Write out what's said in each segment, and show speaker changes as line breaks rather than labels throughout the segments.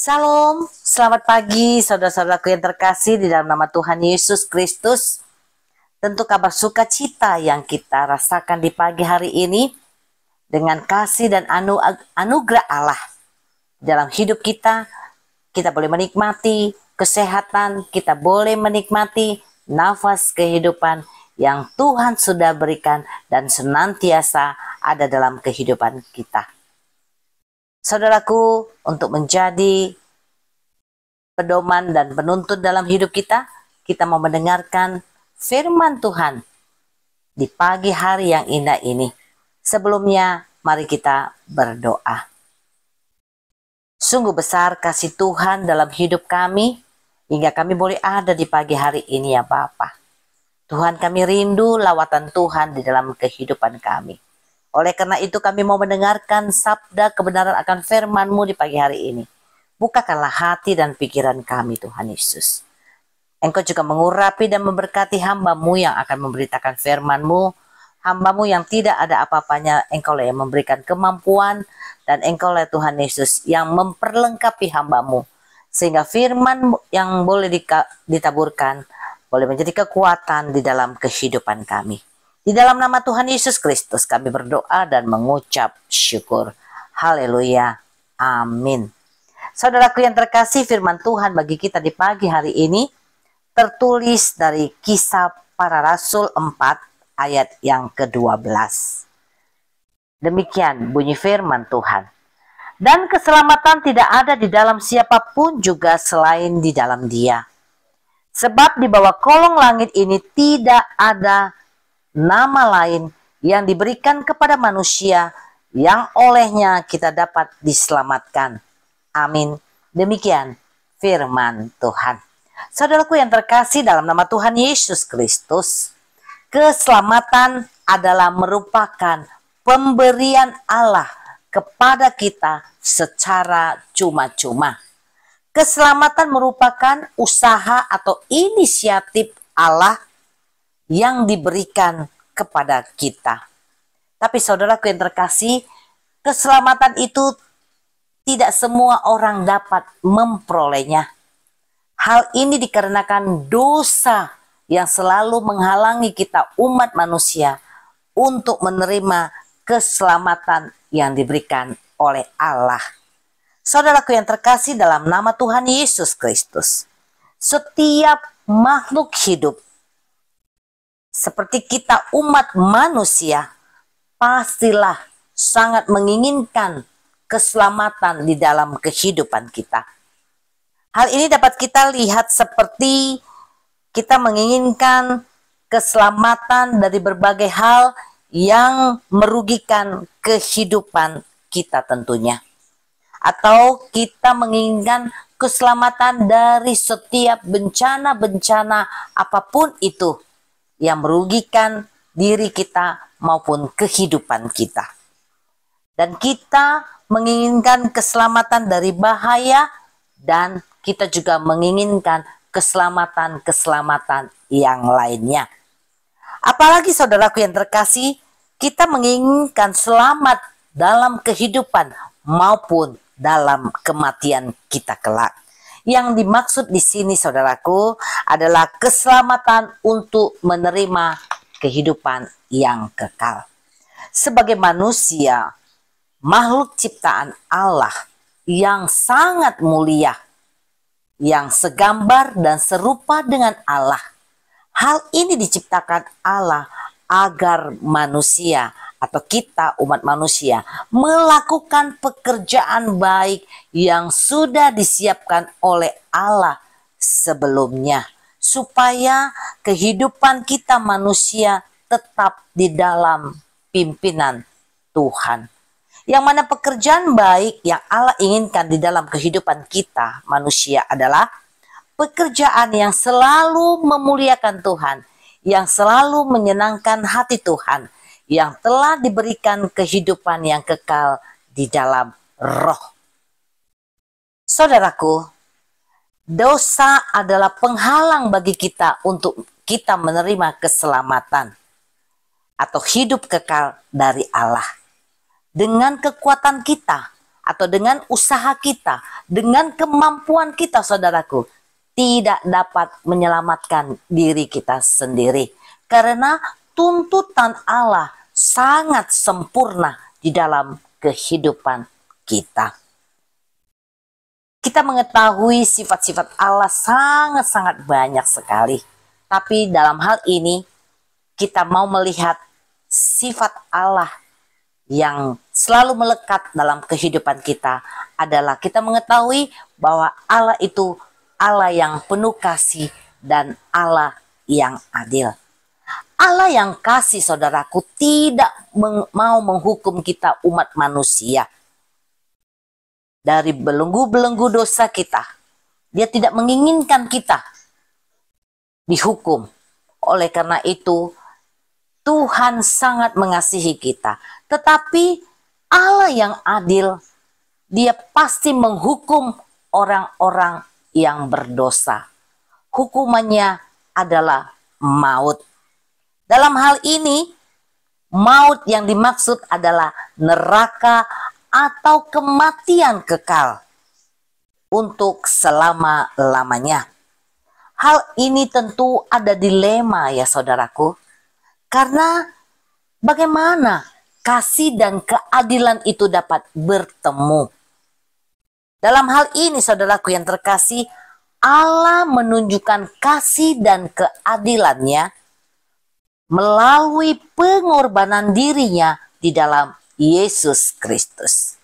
Salam, selamat pagi saudara-saudaraku yang terkasih di dalam nama Tuhan Yesus Kristus. Tentu kabar sukacita yang kita rasakan di pagi hari ini dengan kasih dan anugerah Allah dalam hidup kita. Kita boleh menikmati kesehatan, kita boleh menikmati nafas kehidupan yang Tuhan sudah berikan dan senantiasa ada dalam kehidupan kita. Saudaraku, untuk menjadi pedoman dan penuntun dalam hidup kita, kita mau mendengarkan firman Tuhan di pagi hari yang indah ini. Sebelumnya, mari kita berdoa. Sungguh besar kasih Tuhan dalam hidup kami, hingga kami boleh ada di pagi hari ini ya Bapa. Tuhan, kami rindu lawatan Tuhan di dalam kehidupan kami. Oleh karena itu kami mau mendengarkan sabda kebenaran akan firman-Mu di pagi hari ini. Bukakanlah hati dan pikiran kami Tuhan Yesus. Engkau juga mengurapi dan memberkati hamba-Mu yang akan memberitakan firman-Mu. Hamba-Mu yang tidak ada apa-apanya, Engkau lah yang memberikan kemampuan. Dan Engkau lah Tuhan Yesus yang memperlengkapi hamba-Mu. Sehingga firman yang boleh ditaburkan, boleh menjadi kekuatan di dalam kehidupan kami. Di dalam nama Tuhan Yesus Kristus kami berdoa dan mengucap syukur. Haleluya. Amin. Saudaraku yang terkasih, firman Tuhan bagi kita di pagi hari ini tertulis dari Kisah Para Rasul 4 ayat yang ke-12. Demikian bunyi firman Tuhan. Dan keselamatan tidak ada di dalam siapapun juga selain di dalam Dia. Sebab di bawah kolong langit ini tidak ada nama lain yang diberikan kepada manusia yang olehnya kita dapat diselamatkan. Amin. Demikian firman Tuhan. Saudaraku yang terkasih dalam nama Tuhan Yesus Kristus, keselamatan adalah merupakan pemberian Allah kepada kita secara cuma-cuma. Keselamatan merupakan usaha atau inisiatif Allah yang diberikan kepada kita. Tapi saudaraku yang terkasih, keselamatan itu tidak semua orang dapat memperolehnya. Hal ini dikarenakan dosa yang selalu menghalangi kita umat manusia untuk menerima keselamatan yang diberikan oleh Allah. Saudaraku yang terkasih dalam nama Tuhan Yesus Kristus, setiap makhluk hidup seperti kita umat manusia pastilah sangat menginginkan keselamatan di dalam kehidupan kita. Hal ini dapat kita lihat seperti kita menginginkan keselamatan dari berbagai hal yang merugikan kehidupan kita tentunya. Atau kita menginginkan keselamatan dari setiap bencana-bencana apapun itu yang merugikan diri kita maupun kehidupan kita. Dan kita menginginkan keselamatan dari bahaya dan kita juga menginginkan keselamatan-keselamatan yang lainnya. Apalagi saudaraku yang terkasih, kita menginginkan selamat dalam kehidupan maupun dalam kematian kita kelak. Yang dimaksud di sini saudaraku adalah keselamatan untuk menerima kehidupan yang kekal. Sebagai manusia, makhluk ciptaan Allah yang sangat mulia, yang segambar dan serupa dengan Allah. Hal ini diciptakan Allah agar manusia atau kita umat manusia melakukan pekerjaan baik yang sudah disiapkan oleh Allah sebelumnya, supaya kehidupan kita manusia tetap di dalam pimpinan Tuhan. Yang mana pekerjaan baik yang Allah inginkan di dalam kehidupan kita manusia adalah pekerjaan yang selalu memuliakan Tuhan, yang selalu menyenangkan hati Tuhan, yang telah diberikan kehidupan yang kekal di dalam roh. Saudaraku, dosa adalah penghalang bagi kita untuk kita menerima keselamatan atau hidup kekal dari Allah. Dengan kekuatan kita atau dengan usaha kita, dengan kemampuan kita saudaraku, tidak dapat menyelamatkan diri kita sendiri. Karena tuntutan Allah sangat sempurna di dalam kehidupan kita. Kita mengetahui sifat-sifat Allah sangat-sangat banyak sekali. Tapi dalam hal ini kita mau melihat sifat Allah yang selalu melekat dalam kehidupan kita adalah kita mengetahui bahwa Allah itu Allah yang penuh kasih dan Allah yang adil. Allah yang kasih saudaraku tidak mau menghukum kita umat manusia dari belenggu-belenggu dosa kita. Dia tidak menginginkan kita dihukum. Oleh karena itu Tuhan sangat mengasihi kita. Tetapi Allah yang adil, Dia pasti menghukum orang-orang yang berdosa. Hukumannya adalah maut. Dalam hal ini, maut yang dimaksud adalah neraka atau kematian kekal untuk selama-lamanya. Hal ini tentu ada dilema ya saudaraku. Karena bagaimana kasih dan keadilan itu dapat bertemu. Dalam hal ini saudaraku yang terkasih, Allah menunjukkan kasih dan keadilannya melalui pengorbanan dirinya di dalam Yesus Kristus.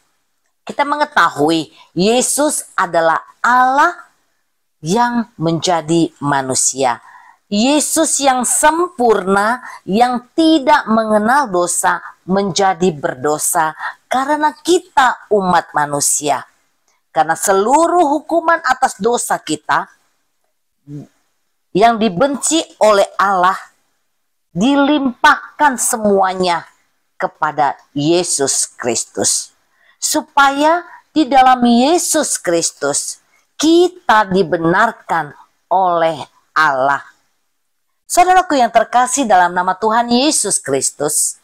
Kita mengetahui Yesus adalah Allah yang menjadi manusia. Yesus yang sempurna, yang tidak mengenal dosa, menjadi berdosa karena kita umat manusia. Karena seluruh hukuman atas dosa kita yang dibenci oleh Allah dilimpahkan semuanya kepada Yesus Kristus. Supaya di dalam Yesus Kristus kita dibenarkan oleh Allah. Saudaraku yang terkasih dalam nama Tuhan Yesus Kristus,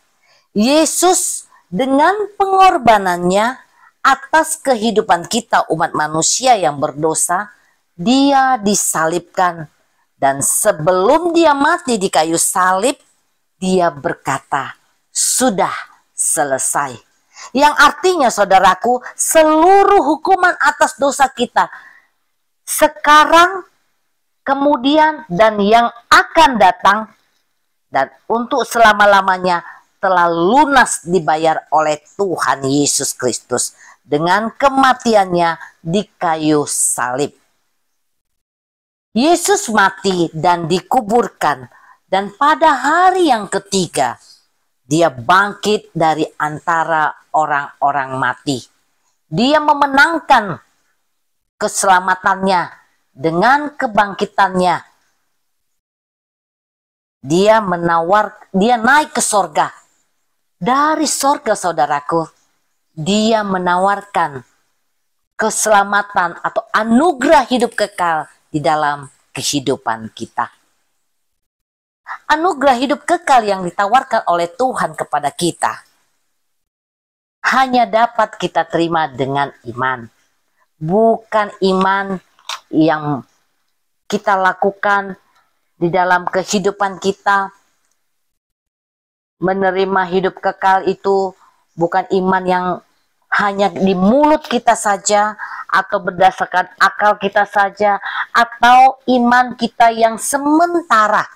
Yesus dengan pengorbanannya atas kehidupan kita umat manusia yang berdosa, Dia disalibkan. Dan sebelum Dia mati di kayu salib, Dia berkata, sudah selesai. Yang artinya saudaraku, seluruh hukuman atas dosa kita sekarang, kemudian dan yang akan datang dan untuk selama-lamanya telah lunas dibayar oleh Tuhan Yesus Kristus dengan kematiannya di kayu salib. Yesus mati dan dikuburkan, dan pada hari yang ketiga Dia bangkit dari antara orang-orang mati. Dia memenangkan keselamatannya dengan kebangkitannya. Dia naik ke sorga. Dari sorga saudaraku, Dia menawarkan keselamatan atau anugerah hidup kekal di dalam kehidupan kita. Anugerah hidup kekal yang ditawarkan oleh Tuhan kepada kita hanya dapat kita terima dengan iman. Bukan iman yang kita lakukan di dalam kehidupan kita. Menerima hidup kekal itu bukan iman yang hanya di mulut kita saja, atau berdasarkan akal kita saja, atau iman kita yang sementara.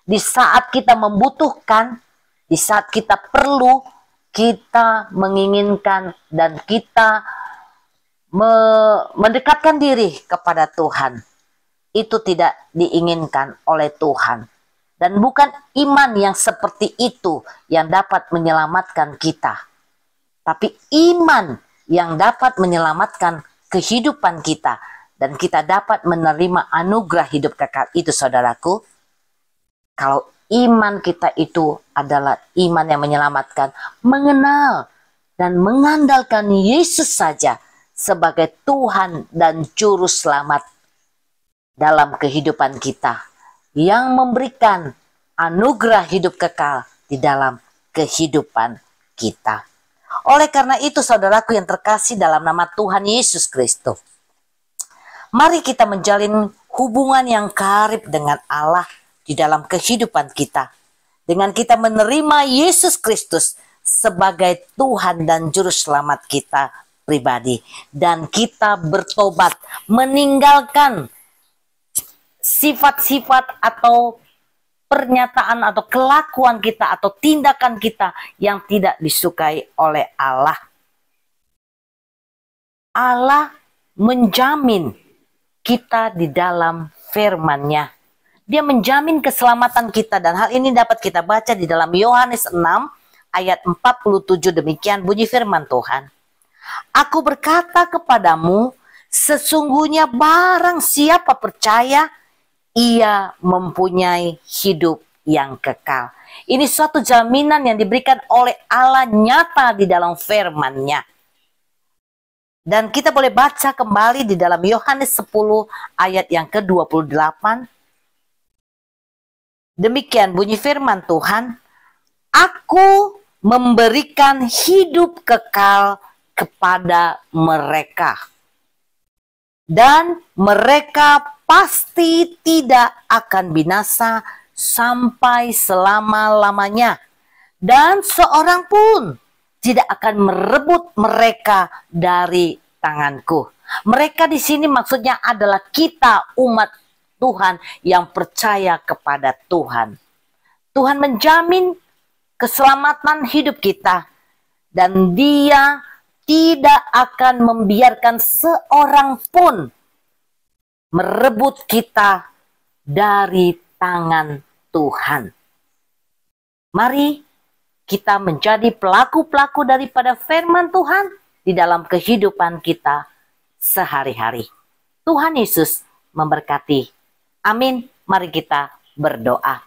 Di saat kita membutuhkan, di saat kita perlu, kita menginginkan dan kita mendekatkan diri kepada Tuhan. Itu tidak diinginkan oleh Tuhan. Dan bukan iman yang seperti itu yang dapat menyelamatkan kita. Tapi iman yang dapat menyelamatkan kehidupan kita. Dan kita dapat menerima anugerah hidup kekal itu, saudaraku. Kalau iman kita itu adalah iman yang menyelamatkan, mengenal dan mengandalkan Yesus saja sebagai Tuhan dan Juru Selamat dalam kehidupan kita, yang memberikan anugerah hidup kekal di dalam kehidupan kita. Oleh karena itu, saudaraku yang terkasih dalam nama Tuhan Yesus Kristus, mari kita menjalin hubungan yang karib dengan Allah di dalam kehidupan kita. Dengan kita menerima Yesus Kristus sebagai Tuhan dan Juru Selamat kita pribadi. Dan kita bertobat, meninggalkan sifat-sifat atau pernyataan atau kelakuan kita atau tindakan kita yang tidak disukai oleh Allah. Allah menjamin kita di dalam firman-Nya. Dia menjamin keselamatan kita, dan hal ini dapat kita baca di dalam Yohanes 6 ayat 47. Demikian bunyi firman Tuhan. Aku berkata kepadamu, sesungguhnya barang siapa percaya, ia mempunyai hidup yang kekal. Ini suatu jaminan yang diberikan oleh Allah nyata di dalam firman-Nya. Dan kita boleh baca kembali di dalam Yohanes 10 ayat yang ke-28. Demikian bunyi firman Tuhan. Aku memberikan hidup kekal kepada mereka. Dan mereka pasti tidak akan binasa sampai selama-lamanya. Dan seorang pun tidak akan merebut mereka dari tanganku. Mereka di sini maksudnya adalah kita, umat Tuhan yang percaya kepada Tuhan. Tuhan menjamin keselamatan hidup kita. Dan Dia tidak akan membiarkan seorang pun merebut kita dari tangan Tuhan. Mari kita menjadi pelaku-pelaku daripada firman Tuhan di dalam kehidupan kita sehari-hari. Tuhan Yesus memberkati. Amin. Mari kita berdoa.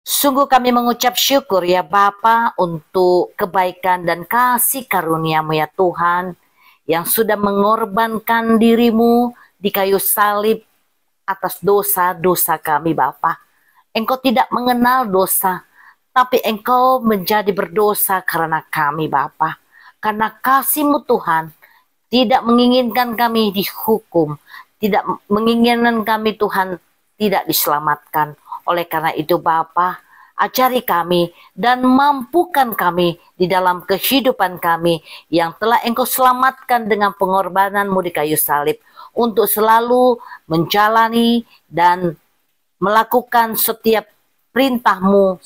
Sungguh kami mengucap syukur ya Bapa untuk kebaikan dan kasih karunia-Mu ya Tuhan, yang sudah mengorbankan diri-Mu di kayu salib atas dosa-dosa kami Bapa. Engkau tidak mengenal dosa, tapi Engkau menjadi berdosa karena kami Bapa. Karena kasih-Mu Tuhan tidak menginginkan kami dihukum, tidak menginginkan kami Tuhan tidak diselamatkan. Oleh karena itu Bapa, ajari kami dan mampukan kami di dalam kehidupan kami yang telah Engkau selamatkan dengan pengorbanan-Mu di kayu salib, untuk selalu menjalani dan melakukan setiap perintah-Mu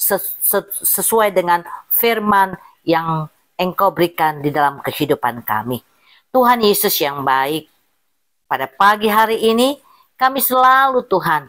sesuai dengan firman yang Engkau berikan di dalam kehidupan kami. Tuhan Yesus yang baik, pada pagi hari ini kami selalu Tuhan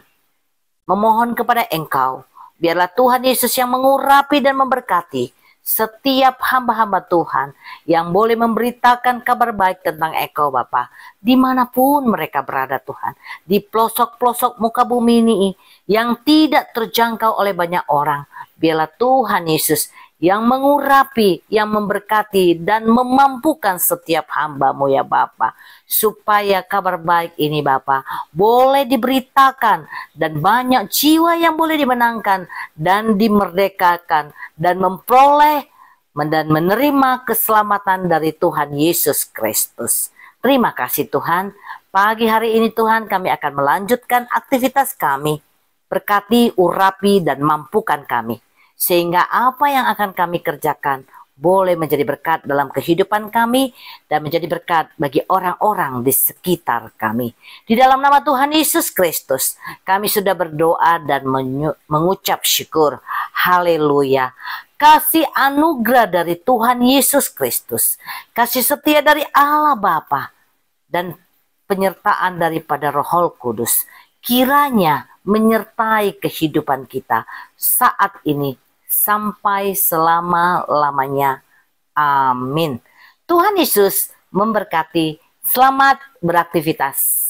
memohon kepada Engkau, biarlah Tuhan Yesus yang mengurapi dan memberkati setiap hamba-hamba Tuhan yang boleh memberitakan kabar baik tentang Engkau Bapa, dimanapun mereka berada Tuhan, di pelosok-pelosok muka bumi ini yang tidak terjangkau oleh banyak orang. Biarlah Tuhan Yesus yang mengurapi, yang memberkati, dan memampukan setiap hamba-Mu ya Bapa, supaya kabar baik ini Bapa boleh diberitakan, dan banyak jiwa yang boleh dimenangkan, dan dimerdekakan, dan memperoleh dan menerima keselamatan dari Tuhan Yesus Kristus. Terima kasih Tuhan, pagi hari ini Tuhan kami akan melanjutkan aktivitas kami. Berkati, urapi, dan mampukan kami, sehingga apa yang akan kami kerjakan boleh menjadi berkat dalam kehidupan kami dan menjadi berkat bagi orang-orang di sekitar kami. Di dalam nama Tuhan Yesus Kristus, kami sudah berdoa dan mengucap syukur. Haleluya. Kasih anugerah dari Tuhan Yesus Kristus, kasih setia dari Allah Bapa, dan penyertaan daripada Roh Kudus kiranya menyertai kehidupan kita saat ini sampai selama-lamanya. Amin. Tuhan Yesus memberkati. Selamat beraktivitas.